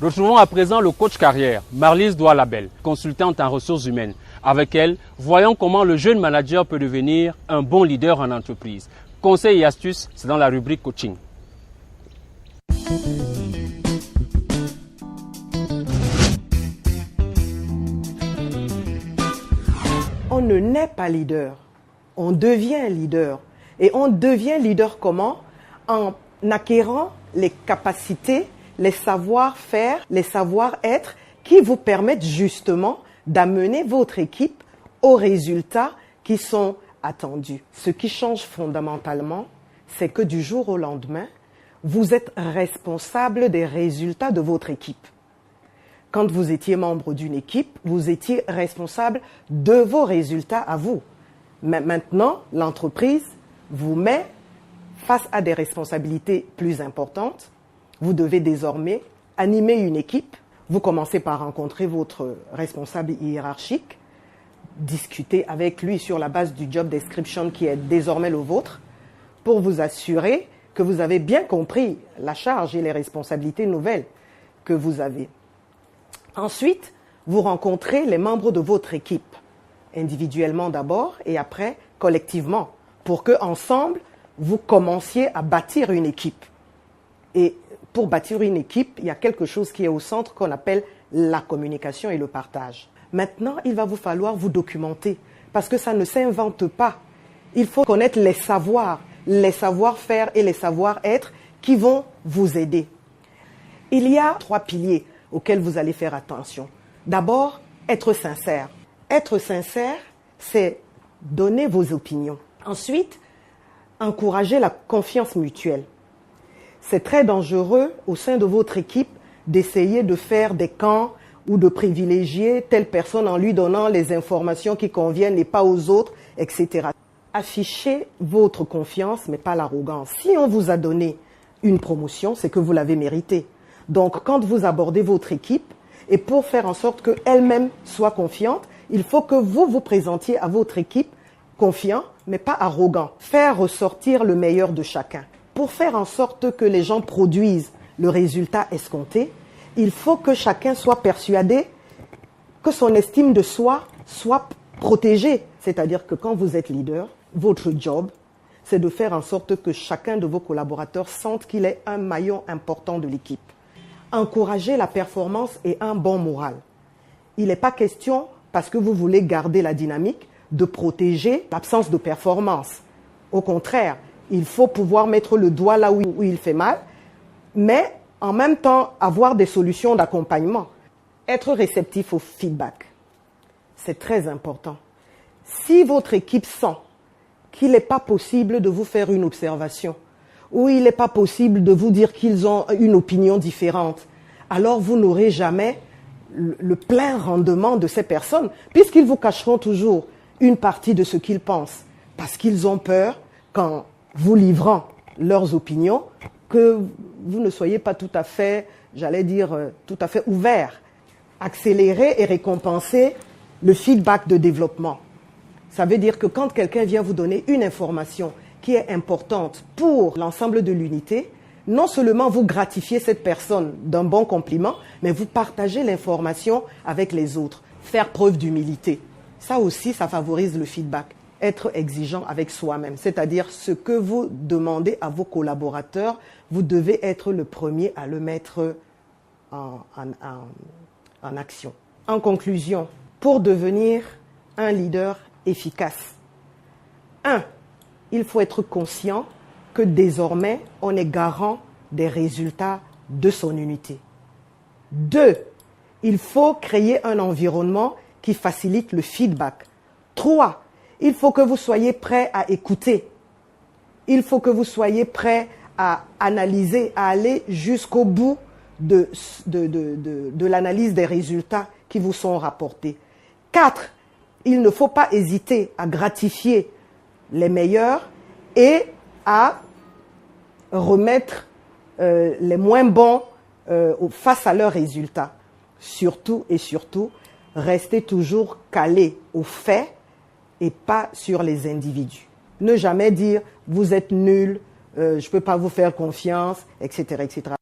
Retrouvons à présent le coach carrière, Marlise Doualabel, consultante en ressources humaines. Avec elle, voyons comment le jeune manager peut devenir un bon leader en entreprise. Conseils et astuces, c'est dans la rubrique coaching. On ne naît pas leader, on devient leader. Et on devient leader comment? En acquérant les capacités, les savoir-faire, les savoir-être qui vous permettent justement d'amener votre équipe aux résultats qui sont attendus. Ce qui change fondamentalement, c'est que du jour au lendemain, vous êtes responsable des résultats de votre équipe. Quand vous étiez membre d'une équipe, vous étiez responsable de vos résultats à vous. Mais maintenant, l'entreprise vous met face à des responsabilités plus importantes. Vous devez désormais animer une équipe. Vous commencez par rencontrer votre responsable hiérarchique, discuter avec lui sur la base du job description qui est désormais le vôtre, pour vous assurer que vous avez bien compris la charge et les responsabilités nouvelles que vous avez. Ensuite, vous rencontrez les membres de votre équipe, individuellement d'abord et après collectivement, pour que ensemble vous commenciez à bâtir une équipe. Et pour bâtir une équipe, il y a quelque chose qui est au centre qu'on appelle la communication et le partage. Maintenant, il va vous falloir vous documenter parce que ça ne s'invente pas. Il faut connaître les savoirs, les savoir-faire et les savoir-être qui vont vous aider. Il y a 3 piliers auxquels vous allez faire attention. D'abord, être sincère. Être sincère, c'est donner vos opinions. Ensuite, encourager la confiance mutuelle. C'est très dangereux au sein de votre équipe d'essayer de faire des camps ou de privilégier telle personne en lui donnant les informations qui conviennent et pas aux autres, etc. Affichez votre confiance, mais pas l'arrogance. Si on vous a donné une promotion, c'est que vous l'avez méritée. Donc, quand vous abordez votre équipe, et pour faire en sorte qu'elle-même soit confiante, il faut que vous vous présentiez à votre équipe confiant, mais pas arrogant. Faire ressortir le meilleur de chacun. Pour faire en sorte que les gens produisent le résultat escompté, il faut que chacun soit persuadé que son estime de soi soit protégée. C'est-à-dire que quand vous êtes leader, votre job, c'est de faire en sorte que chacun de vos collaborateurs sente qu'il est un maillon important de l'équipe. Encourager la performance et un bon moral. Il n'est pas question, parce que vous voulez garder la dynamique, de protéger l'absence de performance. Au contraire, il faut pouvoir mettre le doigt là où il fait mal, mais en même temps avoir des solutions d'accompagnement. Être réceptif au feedback, c'est très important. Si votre équipe sent qu'il n'est pas possible de vous faire une observation, ou il n'est pas possible de vous dire qu'ils ont une opinion différente, alors vous n'aurez jamais le plein rendement de ces personnes, puisqu'ils vous cacheront toujours une partie de ce qu'ils pensent, parce qu'ils ont peur, qu'en vous livrant leurs opinions, que vous ne soyez pas tout à fait, tout à fait ouvert. Accélérer et récompenser le feedback de développement. Ça veut dire que quand quelqu'un vient vous donner une information qui est importante pour l'ensemble de l'unité, non seulement vous gratifiez cette personne d'un bon compliment, mais vous partagez l'information avec les autres. Faire preuve d'humilité. Ça aussi, ça favorise le feedback. Être exigeant avec soi-même, c'est-à-dire ce que vous demandez à vos collaborateurs, vous devez être le premier à le mettre en action. En conclusion, pour devenir un leader efficace, 1. Il faut être conscient que désormais, on est garant des résultats de son unité. 2. Il faut créer un environnement qui facilite le feedback. 3. Il faut que vous soyez prêt à écouter. Il faut que vous soyez prêt à analyser, à aller jusqu'au bout de l'analyse des résultats qui vous sont rapportés. 4. Il ne faut pas hésiter à gratifier les meilleurs et à remettre les moins bons face à leurs résultats. Surtout et surtout, restez toujours calé aux faits et pas sur les individus. Ne jamais dire « vous êtes nul, je ne peux pas vous faire confiance », etc., etc.